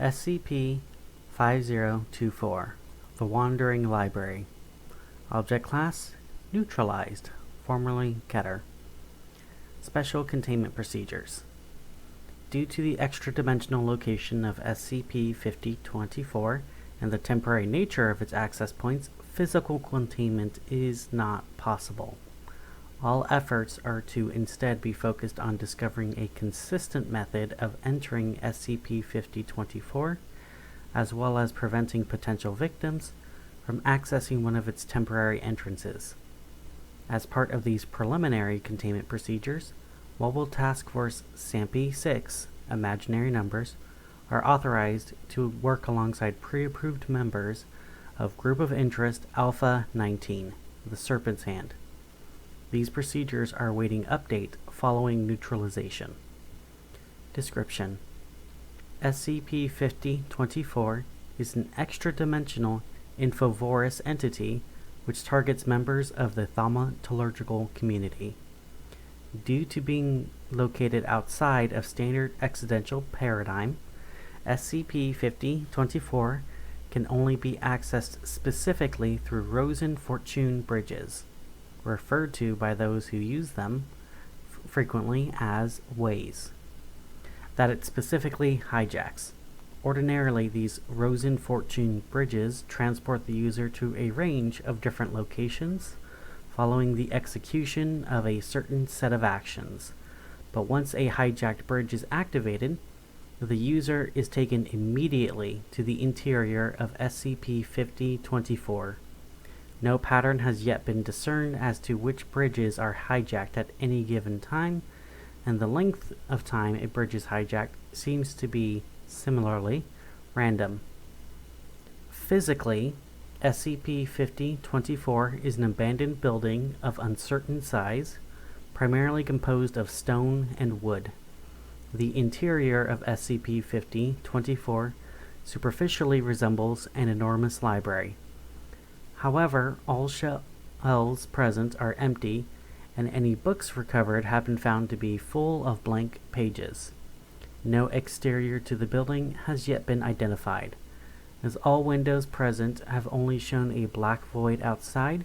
SCP-5024, The Wandering Library. Object Class: Neutralized, formerly Keter. Special Containment Procedures. Due to the extra-dimensional location of SCP-5024 and the temporary nature of its access points, physical containment is not possible. All efforts are to instead be focused on discovering a consistent method of entering SCP-5024, as well as preventing potential victims from accessing one of its temporary entrances. As part of these preliminary containment procedures, Mobile Task Force SAMPI-6, imaginary numbers, are authorized to work alongside pre-approved members of Group of Interest Alpha 19, the Serpent's Hand. These procedures are awaiting update following neutralization. Description: SCP-5024 is an extra-dimensional infovorous entity which targets members of the thaumatological community. Due to being located outside of standard existential paradigm, SCP-5024 can only be accessed specifically through Rosen Fortune bridges, referred to by those who use them frequently as ways, that it specifically hijacks. Ordinarily, these Rosen Fortune bridges transport the user to a range of different locations following the execution of a certain set of actions, but once a hijacked bridge is activated, the user is taken immediately to the interior of SCP-5024. No pattern has yet been discerned as to which bridges are hijacked at any given time, and the length of time a bridge is hijacked seems to be, similarly, random. Physically, SCP-5024 is an abandoned building of uncertain size, primarily composed of stone and wood. The interior of SCP-5024 superficially resembles an enormous library. However, all shelves present are empty, and any books recovered have been found to be full of blank pages. No exterior to the building has yet been identified, as all windows present have only shown a black void outside,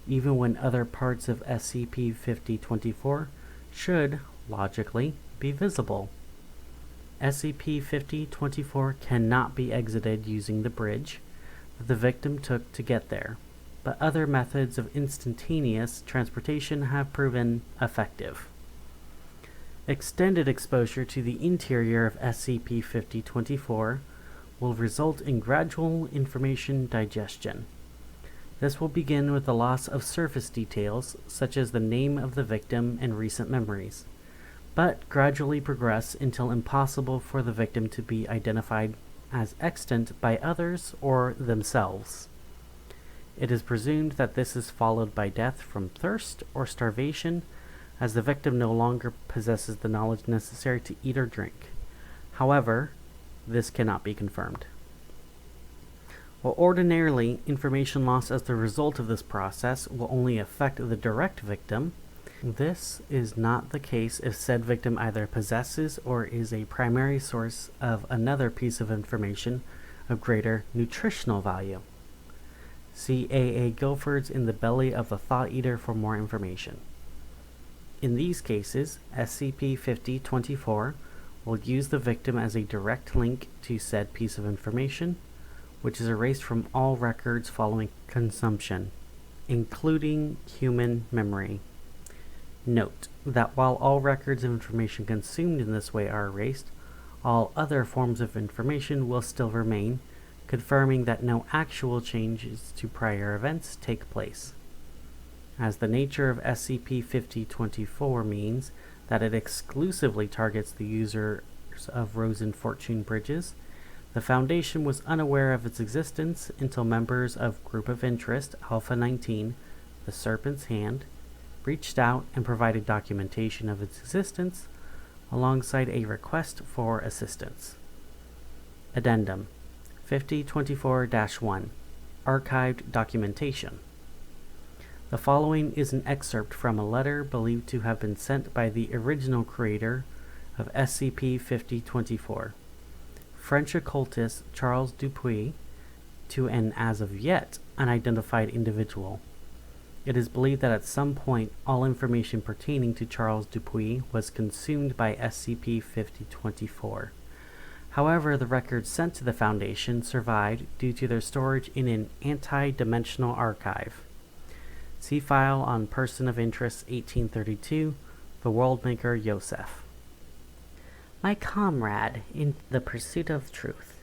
even when other parts of SCP-5024 should, logically, be visible. SCP-5024 cannot be exited using the bridge that the victim took to get there, but other methods of instantaneous transportation have proven effective. Extended exposure to the interior of SCP-5024 will result in gradual information digestion. This will begin with the loss of surface details, such as the name of the victim and recent memories, but gradually progress until impossible for the victim to be identified as extant by others or themselves. It is presumed that this is followed by death from thirst or starvation, as the victim no longer possesses the knowledge necessary to eat or drink. However, this cannot be confirmed. While ordinarily, information loss as the result of this process will only affect the direct victim, this is not the case if said victim either possesses or is a primary source of another piece of information of greater nutritional value. See A.A. Guilford's In the Belly of the Thought Eater for more information. In these cases, SCP-5024 will use the victim as a direct link to said piece of information, which is erased from all records following consumption, including human memory. Note that while all records of information consumed in this way are erased, all other forms of information will still remain, confirming that no actual changes to prior events take place. As the nature of SCP-5024 means that it exclusively targets the users of Rosen Fortune bridges, the Foundation was unaware of its existence until members of Group of Interest Alpha 19, the Serpent's Hand, reached out and provided documentation of its existence alongside a request for assistance. Addendum 5024-1 Archived Documentation. The following is an excerpt from a letter believed to have been sent by the original creator of SCP-5024, French occultist Charles Dupuy to an as of yet unidentified individual. It is believed that at some point all information pertaining to Charles Dupuy was consumed by SCP-5024. However, the records sent to the Foundation survived due to their storage in an anti-dimensional archive. See file on Person of Interest 1832, the Worldmaker Yosef. My comrade in the pursuit of truth.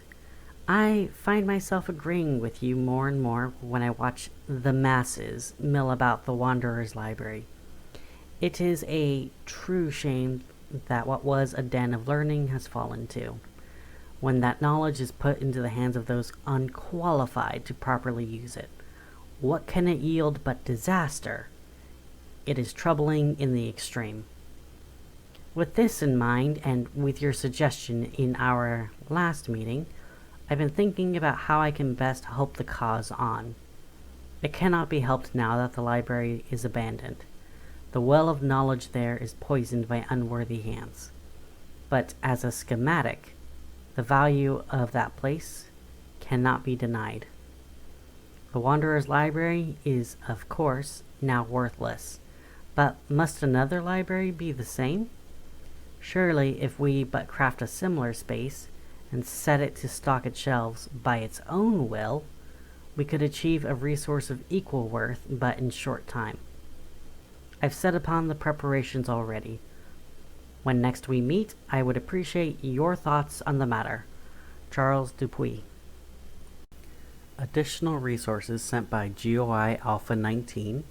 I find myself agreeing with you more and more when I watch the masses mill about the Wanderer's Library. It is a true shame that what was a den of learning has fallen to, when that knowledge is put into the hands of those unqualified to properly use it. What can it yield but disaster? It is troubling in the extreme. With this in mind, and with your suggestion in our last meeting, I've been thinking about how I can best help the cause on. It cannot be helped now that the library is abandoned. The well of knowledge there is poisoned by unworthy hands. But as a schematic, the value of that place cannot be denied. The Wanderer's Library is, of course, now worthless. But must another library be the same? Surely, if we but craft a similar space, and set it to stock its shelves by its own will, we could achieve a resource of equal worth, but in short time. I've set upon the preparations already. When next we meet, I would appreciate your thoughts on the matter. Charles Dupuy. Additional resources sent by GOI Alpha 19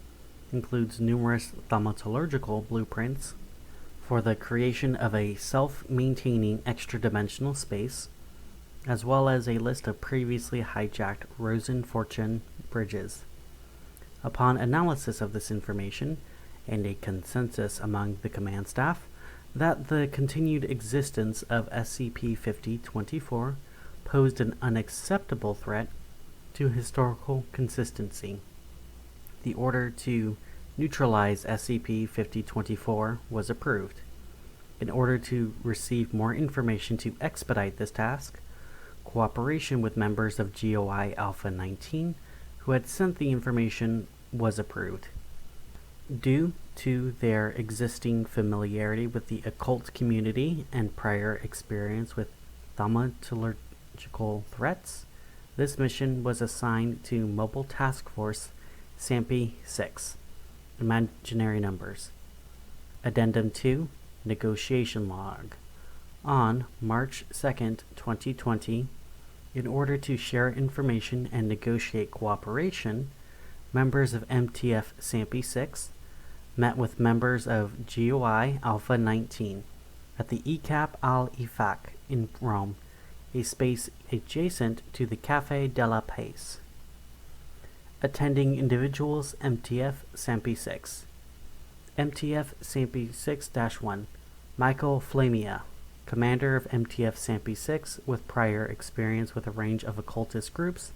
includes numerous thaumaturgical blueprints for the creation of a self-maintaining extra-dimensional space, as well as a list of previously hijacked Rosen Fortune bridges. Upon analysis of this information, and a consensus among the command staff, that the continued existence of SCP-5024 posed an unacceptable threat to historical consistency, the order to neutralize SCP-5024 was approved. In order to receive more information to expedite this task, cooperation with members of GOI Alpha 19 who had sent the information was approved. Due to their existing familiarity with the occult community and prior experience with thaumaturgical threats, this mission was assigned to Mobile Task Force SCP-6. Imaginary numbers. Addendum 2, Negotiation Log. On March 2nd, 2020, in order to share information and negotiate cooperation, members of MTF SCP-6 met with members of GOI Alpha 19 at the ECAP Al-Ifak in Rome, a space adjacent to the Café de la Paix. Attending individuals MTF SCP-6. MTF SCP-6-1 Michael Flamia, commander of MTF SCP-6 with prior experience with a range of occultist groups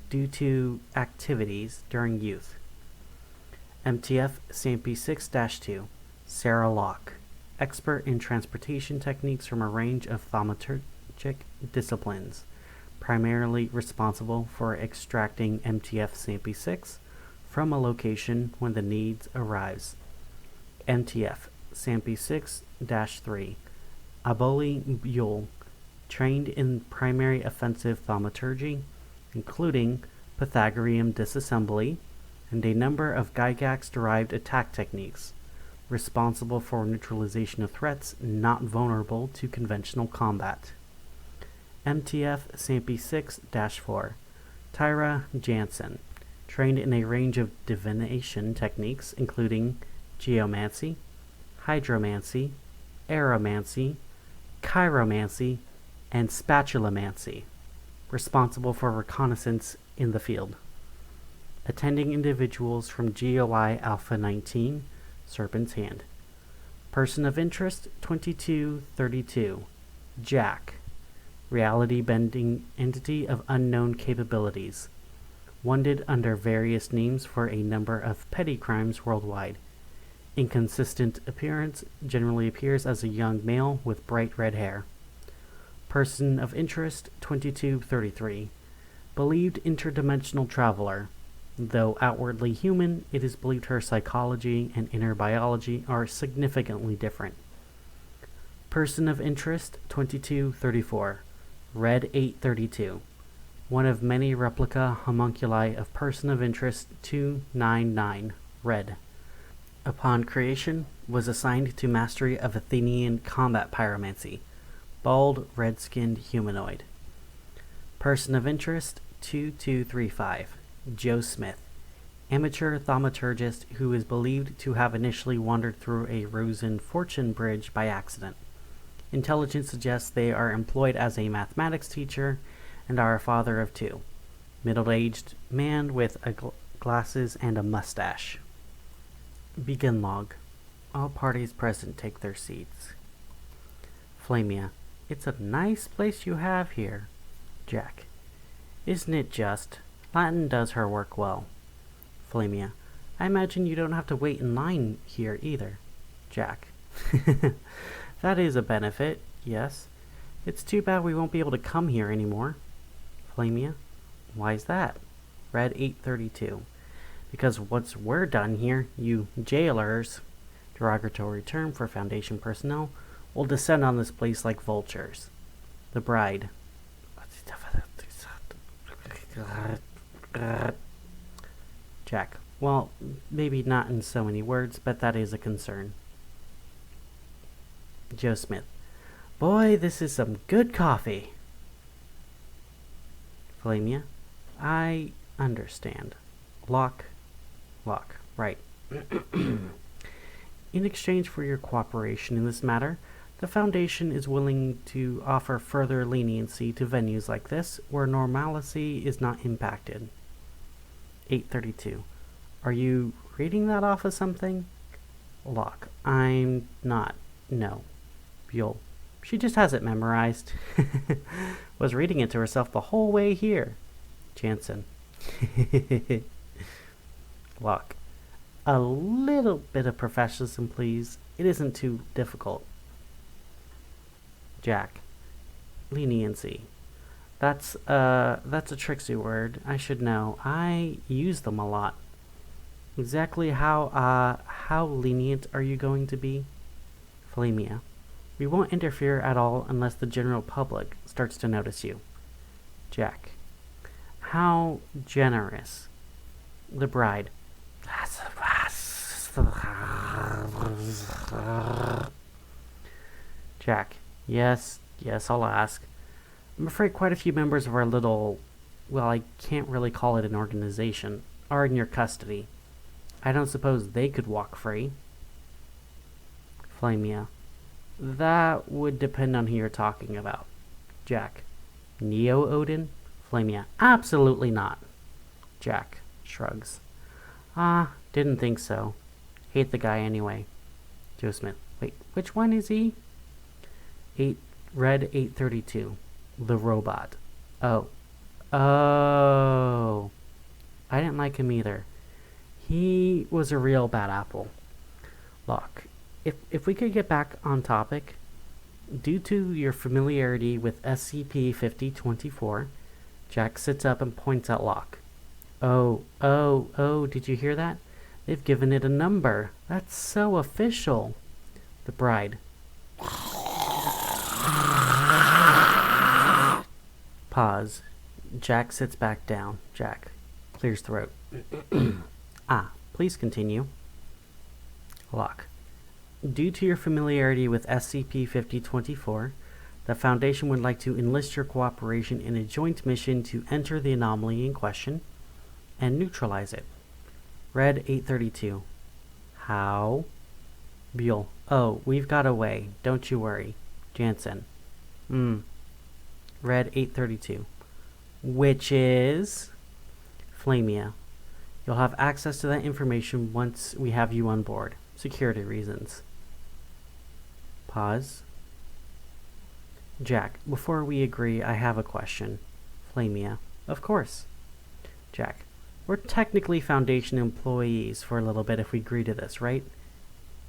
due to activities during youth. MTF SCP-6-2 Sarah Locke, expert in transportation techniques from a range of thaumaturgic disciplines, primarily responsible for extracting MTF SCP-6 from a location when the need arrives. MTF SCP-6-3 Aboli Buell, trained in primary offensive thaumaturgy, including Pythagorean disassembly and a number of Gygax-derived attack techniques, responsible for neutralization of threats not vulnerable to conventional combat. MTF SCP-6-4 Tyra Jansen, trained in a range of divination techniques including geomancy, hydromancy, aeromancy, chiromancy, and spatulamancy, responsible for reconnaissance in the field. Attending individuals from GOI Alpha 19, Serpent's Hand. Person of Interest 2232, Jack, reality-bending entity of unknown capabilities, wounded under various names for a number of petty crimes worldwide. Inconsistent appearance, generally appears as a young male with bright red hair. Person of interest 2233. Believed interdimensional traveler. Though outwardly human, it is believed her psychology and inner biology are significantly different. Person of interest 2234. Red 832. One of many replica homunculi of Person of interest 299. Red. Upon creation, was assigned to mastery of Athenian combat pyromancy. Bald, red-skinned humanoid. Person of interest 2235. Joe Smith. Amateur thaumaturgist who is believed to have initially wandered through a Rosen fortune bridge by accident. Intelligence suggests they are employed as a mathematics teacher and are a father of two. Middle-aged man with glasses and a mustache. Begin log. All parties present take their seats. Flamia. It's a nice place you have here. Jack. Isn't it just? Latin does her work well. Flamia. I imagine you don't have to wait in line here either. Jack. That is a benefit, yes. It's too bad we won't be able to come here anymore. Flamia. Why's that? Red 832. Because once we're done here, you jailers, derogatory term for Foundation personnel, will descend on this place like vultures. The bride. Jack. Well, maybe not in so many words, but that is a concern. Joe Smith. Boy, this is some good coffee. Flamia. I understand. Lock, right. In exchange for your cooperation in this matter, the Foundation is willing to offer further leniency to venues like this, where normality is not impacted. 832. Are you reading that off of something? Locke. I'm not. No. Buell. She just has it memorized. Was reading it to herself the whole way here. Jansen. Locke. A little bit of professionalism, please. It isn't too difficult. Jack. Leniency. That's a tricksy word. I should know. I use them a lot. Exactly how lenient are you going to be? Flamia. We won't interfere at all unless the general public starts to notice you. Jack. How generous. The bride. Jack. Yes, I'll ask. I'm afraid quite a few members of our little, well, I can't really call it an organization, are in your custody. I don't suppose they could walk free. Flamia. That would depend on who you're talking about. Jack. Neo-Odin? Flamia. Absolutely not. Jack shrugs. Didn't think so. Hate the guy anyway. Joe Smith. Wait, which one is he? Red 832. The robot. Oh. I didn't like him either. He was a real bad apple. Locke. If we could get back on topic, due to your familiarity with SCP-5024, Jack sits up and points at Locke. Oh, did you hear that? They've given it a number. That's so official. The bride. Pause. Jack sits back down. Jack clears throat. Please continue. Locke. Due to your familiarity with SCP-5024, the Foundation would like to enlist your cooperation in a joint mission to enter the anomaly in question and neutralize it. Red 832. How? Buell. Oh, we've got a way. Don't you worry. Jansen. Red 832. Which is? Flamia. You'll have access to that information once we have you on board. Security reasons. Pause. Jack, before we agree, I have a question. Flamia. Of course. Jack. We're technically Foundation employees for a little bit if we agree to this, right?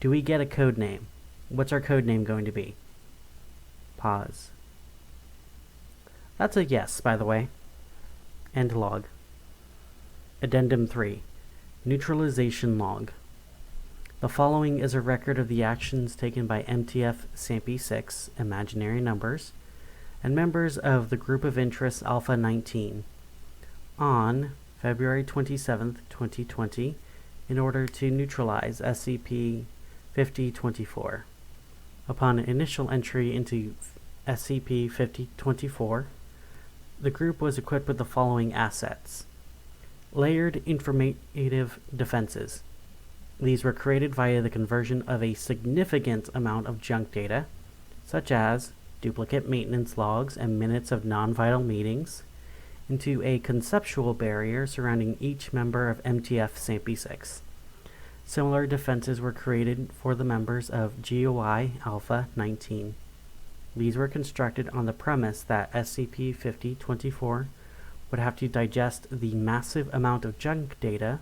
Do we get a code name? What's our code name going to be? Pause. That's a yes, by the way. End log. Addendum 3. Neutralization Log. The following is a record of the actions taken by MTF SCP-6, imaginary numbers, and members of the group of interest Alpha 19 on February 27, 2020, in order to neutralize SCP-5024. Upon initial entry into SCP-5024, the group was equipped with the following assets. Layered informative defenses. These were created via the conversion of a significant amount of junk data, such as duplicate maintenance logs and minutes of non-vital meetings, into a conceptual barrier surrounding each member of MTF SCP-6. Similar defenses were created for the members of GOI Alpha 19. These were constructed on the premise that SCP-5024 would have to digest the massive amount of junk data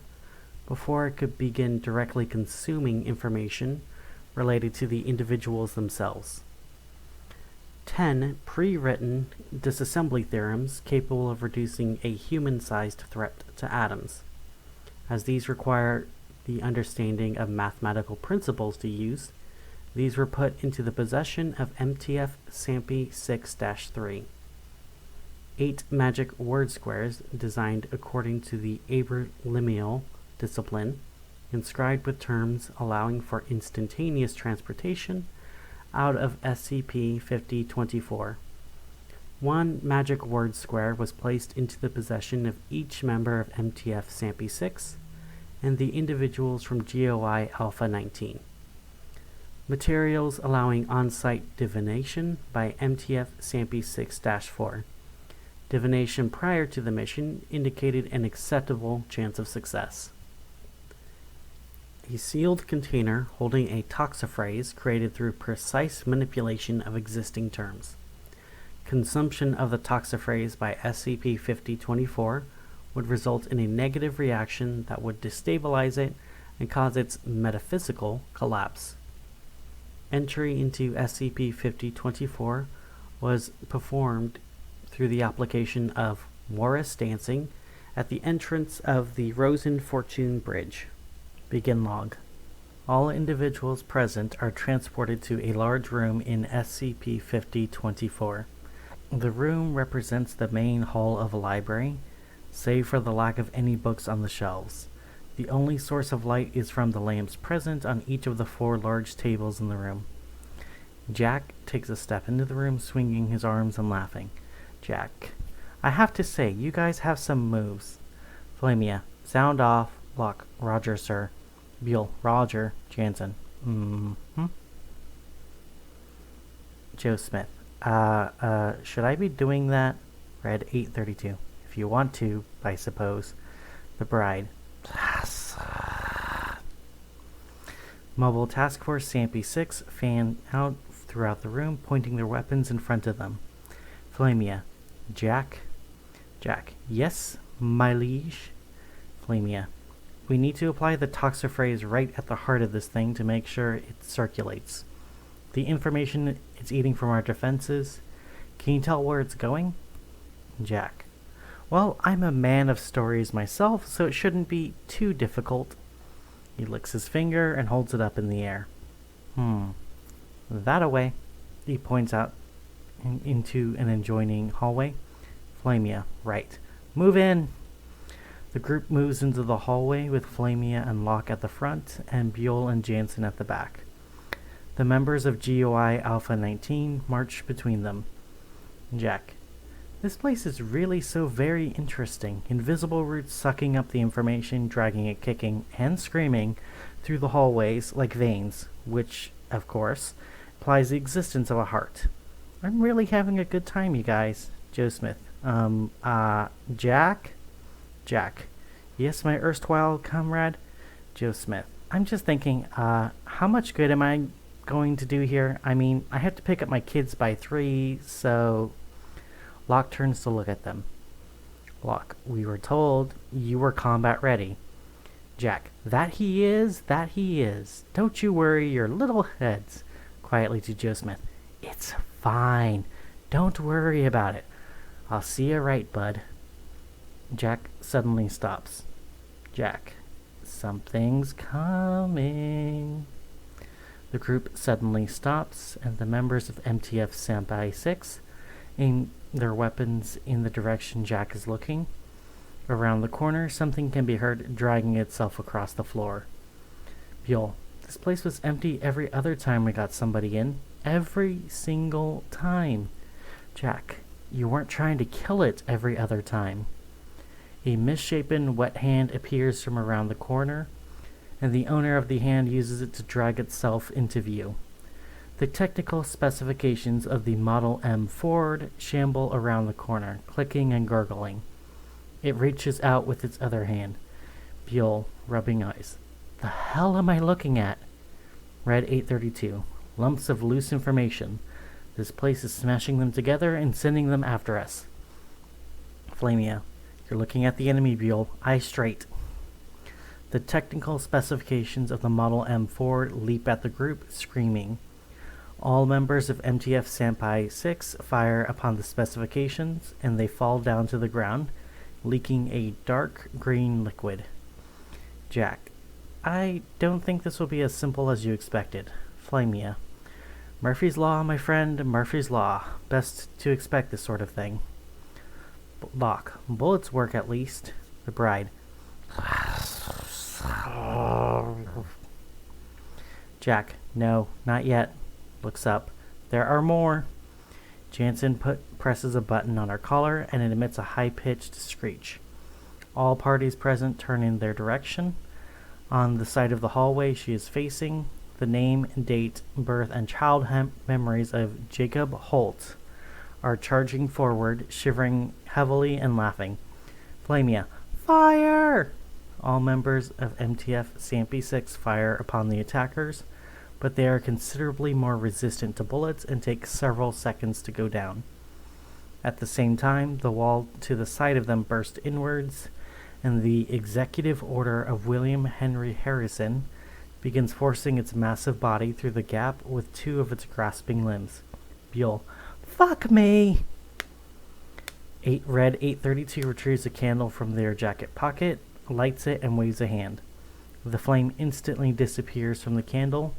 before it could begin directly consuming information related to the individuals themselves. 10 pre-written disassembly theorems capable of reducing a human-sized threat to atoms. As these require the understanding of mathematical principles to use, these were put into the possession of MTF SCP-6-3. 8 magic word squares designed according to the Abrahamian discipline, inscribed with terms allowing for instantaneous transportation out of SCP-5024. 1 magic word square was placed into the possession of each member of MTF SCP-6 and the individuals from GOI Alpha 19. Materials allowing on-site divination by MTF SCP-6-4. Divination prior to the mission indicated an acceptable chance of success. A sealed container holding a toxophrase created through precise manipulation of existing terms. Consumption of the toxophrase by SCP-5024 would result in a negative reaction that would destabilize it and cause its metaphysical collapse. Entry into SCP-5024 was performed through the application of Morris dancing at the entrance of the Rosen Fortune Bridge. Begin log. All individuals present are transported to a large room in SCP-5024. The room represents the main hall of a library, save for the lack of any books on the shelves. The only source of light is from the lamps present on each of the 4 large tables in the room. Jack takes a step into the room, swinging his arms and laughing. Jack: I have to say, you guys have some moves. Flamia: sound off. Locke: Roger, sir. Buell: Roger. Jansen: Joe Smith: should I be doing that? Red 832: if you want to, I suppose. The Bride: Mobile Task Force SCP-6 fan out throughout the room, pointing their weapons in front of them. Flamia: Jack? Jack: yes, my liege. Flamia: we need to apply the toxophrase right at the heart of this thing to make sure it circulates. The information it's eating from our defenses, can you tell where it's going? Jack: well, I'm a man of stories myself, so it shouldn't be too difficult. He licks his finger and holds it up in the air. That away. He points out into an adjoining hallway. Flamia: right. Move in. The group moves into the hallway with Flamia and Locke at the front and Buell and Jansen at the back. The members of GOI Alpha 19 march between them. Jack: this place is really so very interesting. Invisible roots sucking up the information, dragging it kicking and screaming through the hallways like veins, which, of course, implies the existence of a heart. I'm really having a good time, you guys. Joe Smith: Jack? Jack: yes, my erstwhile comrade. Joe Smith: I'm just thinking, how much good am I going to do here? I mean, I have to pick up my kids by 3, so... Locke turns to look at them. Locke: we were told you were combat ready. Jack: that he is. Don't you worry your little heads. Quietly to Joe Smith: it's fine. Don't worry about it. I'll see you right, bud. Jack suddenly stops. Jack, something's coming. The group suddenly stops, and the members of MTF Senpai 6 aim their weapons in the direction Jack is looking. Around the corner, something can be heard dragging itself across the floor. Buell, this place was empty every other time we got somebody in. Every single time. Jack, you weren't trying to kill it every other time. A misshapen, wet hand appears from around the corner, and the owner of the hand uses it to drag itself into view. The technical specifications of the Model M Ford shamble around the corner, clicking and gurgling. It reaches out with its other hand. Buell, rubbing eyes. The hell am I looking at? Red 832. Lumps of loose information. This place is smashing them together and sending them after us. Flamia. You're looking at the enemy, Buell. Eye straight. The technical specifications of the Model M Ford leap at the group, screaming. All members of MTF Senpai 6 fire upon the specifications, and they fall down to the ground, leaking a dark green liquid. Jack. I don't think this will be as simple as you expected. Flamia. Murphy's Law, my friend, Murphy's Law. Best to expect this sort of thing. Locke. Bullets work at least. The Bride. Jack. No, not yet. Looks up. There are more. Jansen presses a button on her collar, and it emits a high-pitched screech. All parties present turn in their direction. On the side of the hallway she is facing, the name, date, birth, and child memories of Jacob Holt are charging forward, shivering heavily and laughing. Flamia. Fire! All members of MTF Senpai 6 fire upon the attackers, but they are considerably more resistant to bullets and take several seconds to go down. At the same time, the wall to the side of them bursts inwards, and the executive order of William Henry Harrison begins forcing its massive body through the gap with two of its grasping limbs. Buell. Fuck me! Red 832 retrieves a candle from their jacket pocket, lights it, and waves a hand. The flame instantly disappears from the candle,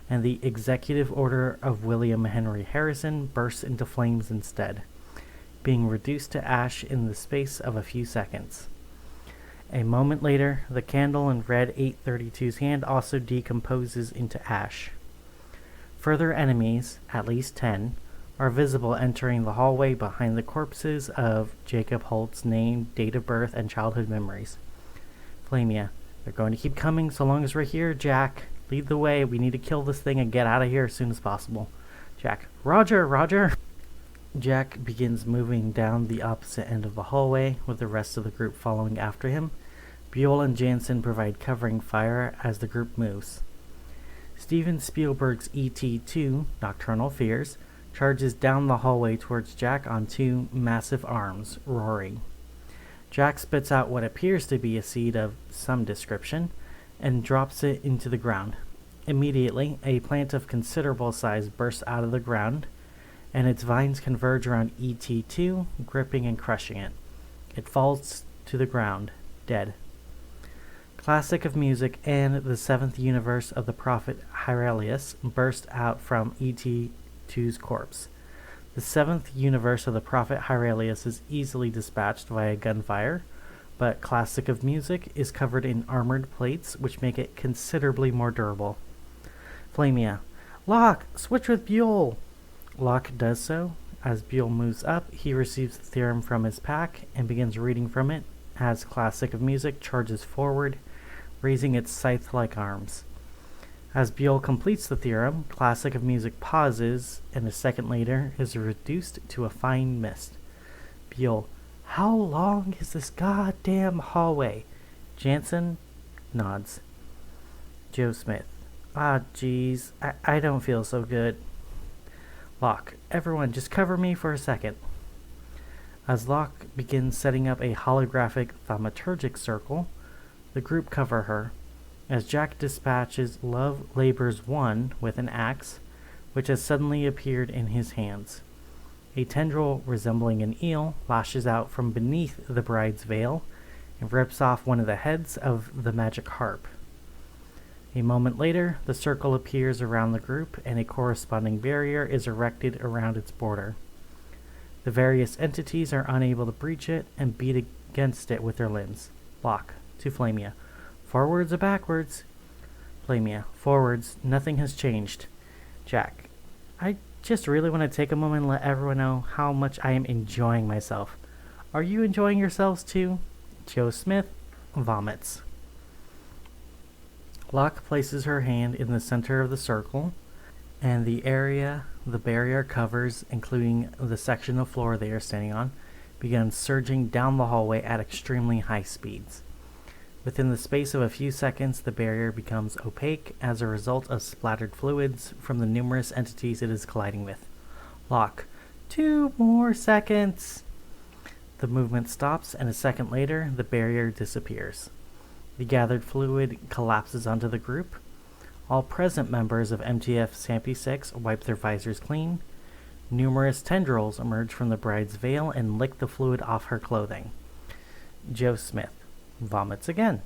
and the executive order of William Henry Harrison bursts into flames instead, being reduced to ash in the space of a few seconds. A moment later, the candle in Red 832's hand also decomposes into ash. Further enemies, at least 10, are visible entering the hallway behind the corpses of Jacob Holt's name, date of birth, and childhood memories. Flamia. They're going to keep coming so long as we're here, Jack. Lead the way. We need to kill this thing and get out of here as soon as possible. Jack. Roger, Roger! Jack begins moving down the opposite end of the hallway, with the rest of the group following after him. Buell and Jansen provide covering fire as the group moves. Steven Spielberg's E.T. 2, Nocturnal Fears, charges down the hallway towards Jack on two massive arms, roaring. Jack spits out what appears to be a seed of some description, and drops it into the ground. Immediately, a plant of considerable size bursts out of the ground, and its vines converge around ET2, gripping and crushing it. It falls to the ground, dead. Classic of Music and the Seventh Universe of the Prophet Hyrelius burst out from ET2's corpse. The Seventh Universe of the Prophet Hyrelius is easily dispatched via gunfire, but Classic of Music is covered in armored plates, which make it considerably more durable. Flamia. Locke, switch with Buell! Locke does so. As Buell moves up, he receives the theorem from his pack and begins reading from it as Classic of Music charges forward, raising its scythe-like arms. As Buell completes the theorem, Classic of Music pauses, and a second later is reduced to a fine mist. Buell. How long is this goddamn hallway? Jansen nods. Joe Smith. Ah, jeez, I don't feel so good. Locke. Everyone, just cover me for a second. As Locke begins setting up a holographic thaumaturgic circle, the group cover her. As Jack dispatches Love Labors 1 with an axe, which has suddenly appeared in his hands. A tendril resembling an eel lashes out from beneath the bride's veil and rips off one of the heads of the magic harp. A moment later, the circle appears around the group and a corresponding barrier is erected around its border. The various entities are unable to breach it and beat against it with their limbs. Locke, to Flamia. Forwards or backwards? Flamia. Forwards. Nothing has changed. Jack. I just really want to take a moment and let everyone know how much I am enjoying myself. Are you enjoying yourselves too? Joe Smith vomits. Locke places her hand in the center of the circle, and the area the barrier covers, including the section of floor they are standing on, begins surging down the hallway at extremely high speeds. Within the space of a few seconds, the barrier becomes opaque as a result of splattered fluids from the numerous entities it is colliding with. Locke. 2 more seconds. The movement stops, and a second later, the barrier disappears. The gathered fluid collapses onto the group. All present members of MTF SCP-6 wipe their visors clean. Numerous tendrils emerge from the bride's veil and lick the fluid off her clothing. Joe Smith vomits again.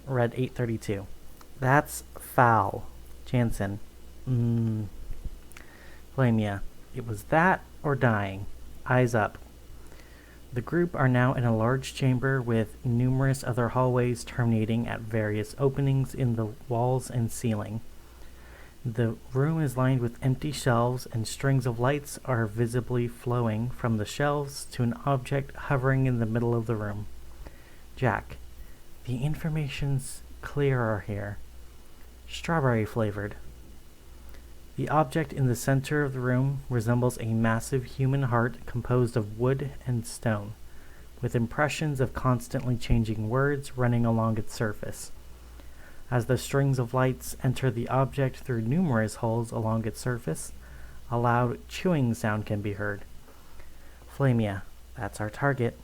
Red 832. That's foul. Jansen. Flamia. It was that or dying. Eyes up. The group are now in a large chamber with numerous other hallways terminating at various openings in the walls and ceiling. The room is lined with empty shelves, and strings of lights are visibly flowing from the shelves to an object hovering in the middle of the room. Jack. The information's clearer here. Strawberry flavored. The object in the center of the room resembles a massive human heart composed of wood and stone, with impressions of constantly changing words running along its surface. As the strings of lights enter the object through numerous holes along its surface, a loud chewing sound can be heard. Flamia. That's our target.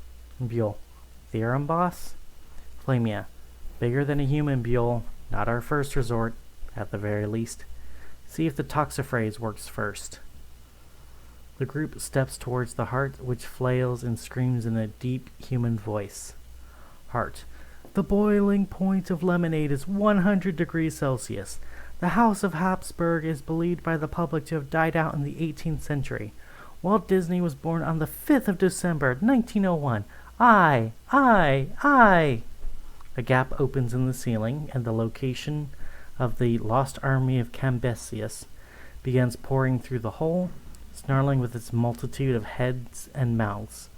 Buell. Theorem, boss? Flamia. Bigger than a human, Buell. Not our first resort, at the very least. See if the toxophrase works first. The group steps towards the heart, which flails and screams in a deep human voice. Heart. The boiling point of lemonade is 100 degrees Celsius. The House of Habsburg is believed by the public to have died out in the 18th century. Walt Disney was born on the 5th of December, 1901. I. A gap opens in the ceiling, and the location of the lost army of Cambesius begins pouring through the hole, snarling with its multitude of heads and mouths.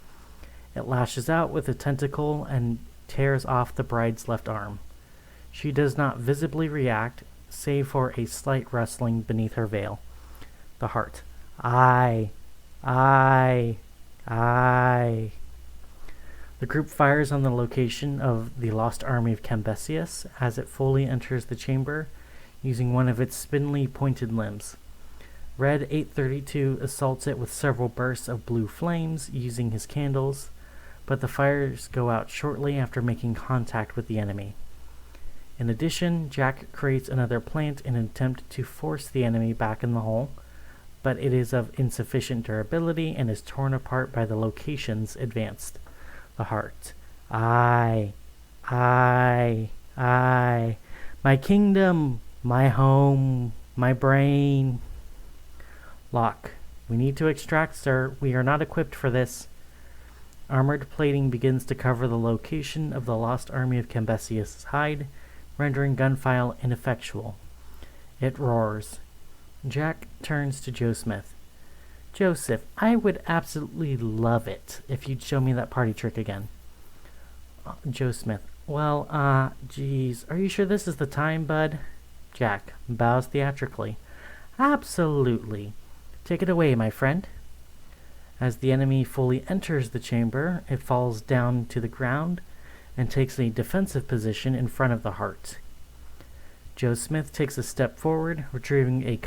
It lashes out with a tentacle and tears off the bride's left arm. She does not visibly react, save for a slight rustling beneath her veil. The heart. I. The group fires on the location of the lost army of Cambesius as it fully enters the chamber, using one of its spindly pointed limbs. Red 832 assaults it with several bursts of blue flames using his candles, but the fires go out shortly after making contact with the enemy. In addition, Jack creates another plant in an attempt to force the enemy back in the hole, but it is of insufficient durability and is torn apart by the locations advanced. The heart. I. My kingdom, my home, my brain. Locke. We need to extract, sir. We are not equipped for this. Armored plating begins to cover the location of the lost army of Cambesius' hide, rendering gunfire ineffectual. It roars. Jack turns to Joe Smith. Joseph, I would absolutely love it if you'd show me that party trick again. Joe Smith. Well, geez, are you sure this is the time, bud? Jack bows theatrically. Absolutely. Take it away, my friend. As the enemy fully enters the chamber, it falls down to the ground and takes a defensive position in front of the heart. Joe Smith takes a step forward, retrieving a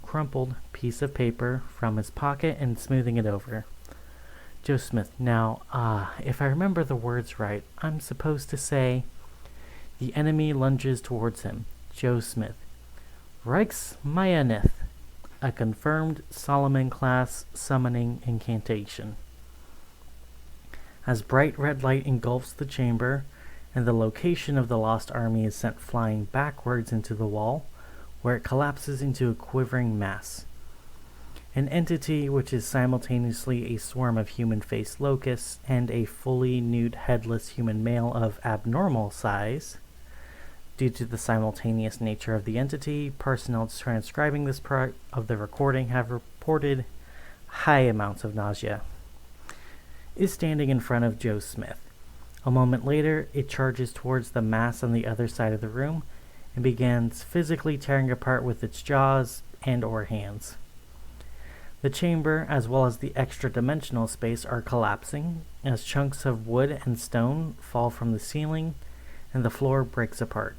crumpled piece of paper from his pocket and smoothing it over. Joe Smith. Now, if I remember the words right, I'm supposed to say, the enemy lunges towards him. Joe Smith. Reichsmayanith. a confirmed Solomon-class summoning incantation. As bright red light engulfs the chamber, and the location of the lost army is sent flying backwards into the wall, where it collapses into a quivering mass. An entity which is simultaneously a swarm of human-faced locusts and a fully nude headless human male of abnormal size. Due to the simultaneous nature of the entity, personnel transcribing this part of the recording have reported high amounts of nausea. Is standing in front of Joe Smith. A moment later, it charges towards the mass on the other side of the room and begins physically tearing apart with its jaws and/or hands. The chamber, as well as the extra-dimensional space, are collapsing as chunks of wood and stone fall from the ceiling and the floor breaks apart,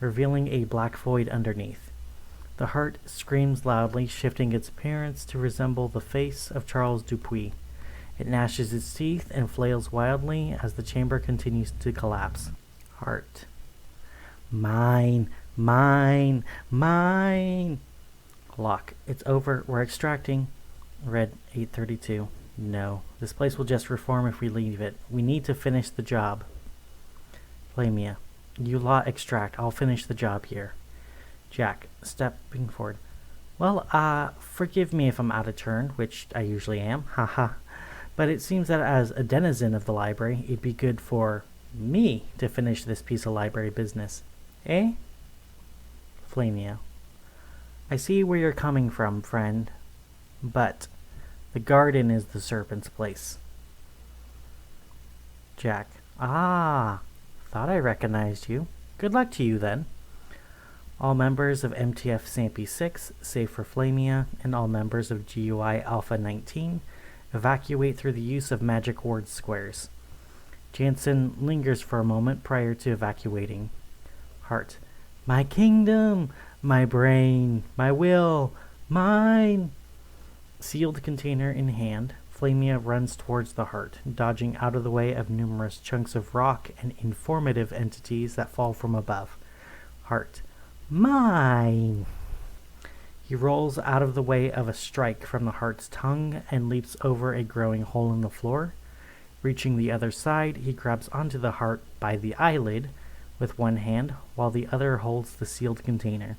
revealing a black void underneath. The heart screams loudly, shifting its appearance to resemble the face of Charles Dupuis. It gnashes its teeth and flails wildly as the chamber continues to collapse. Heart. Mine, mine, mine. Lock. It's over. We're extracting. Red 832. No. This place will just reform if we leave it. We need to finish the job. Flamia. You lot extract. I'll finish the job here. Jack. Stepping forward. Well, forgive me if I'm out of turn, which I usually am. Haha. But it seems that as a denizen of the library, it'd be good for me to finish this piece of library business. Eh? Flamia. I see where you're coming from, friend, but the garden is the Serpent's place. Jack. Ah, thought I recognized you. Good luck to you, then. All members of MTF SAMPy 6, save for Flamia, and all members of GUI Alpha 19, evacuate through the use of magic ward squares. Jansen lingers for a moment prior to evacuating. Heart. My kingdom! My brain, my will, mine! Sealed container in hand, Flamia runs towards the heart, dodging out of the way of numerous chunks of rock and informative entities that fall from above. Heart. Mine! He rolls out of the way of a strike from the heart's tongue and leaps over a growing hole in the floor. Reaching the other side, he grabs onto the heart by the eyelid with one hand, while the other holds the sealed container.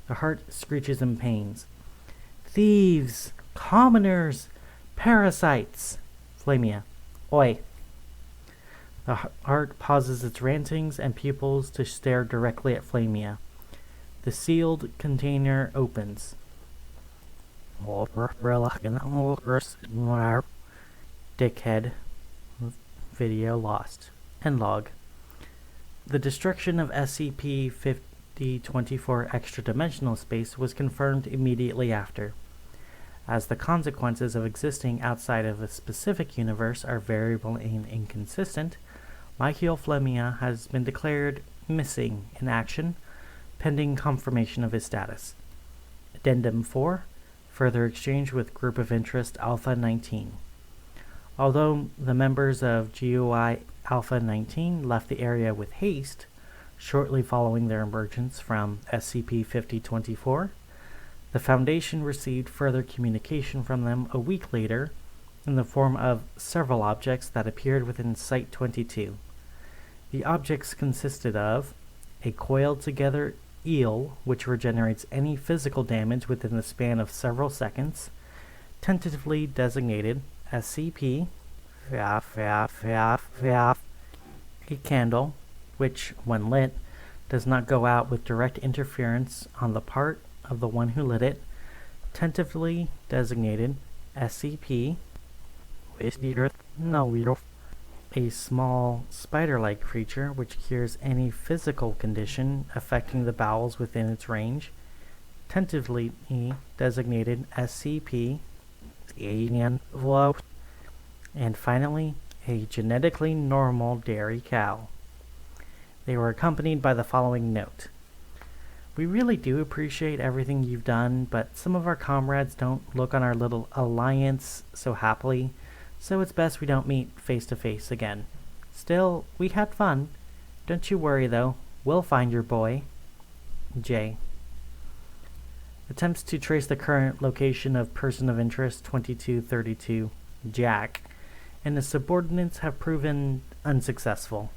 The heart screeches in pains. Thieves! Commoners! Parasites! Flamia. Oi! The heart pauses its rantings and pupils to stare directly at Flamia. The sealed container opens. Dickhead. Video lost. End log. The destruction of SCP-5024 extra-dimensional space was confirmed immediately after. As the consequences of existing outside of a specific universe are variable and inconsistent, Michael Flemia has been declared missing in action, pending confirmation of his status. Addendum 4. Further exchange with Group of Interest Alpha 19. Although the members of GUI Alpha 19 left the area with haste, shortly following their emergence from SCP-5024, the Foundation received further communication from them a week later in the form of several objects that appeared within Site-22. The objects consisted of a coiled-together eel which regenerates any physical damage within the span of several seconds, tentatively designated SCP, a candle, which, when lit, does not go out with direct interference on the part of the one who lit it, tentatively designated SCP, a small spider-like creature which cures any physical condition affecting the bowels within its range, tentatively designated SCP, and finally, a genetically normal dairy cow. They were accompanied by the following note. We really do appreciate everything you've done, but some of our comrades don't look on our little alliance so happily, so it's best we don't meet face to face again. Still, we had fun. Don't you worry though, we'll find your boy. J. Attempts to trace the current location of person of interest 2232 Jack and his subordinates have proven unsuccessful.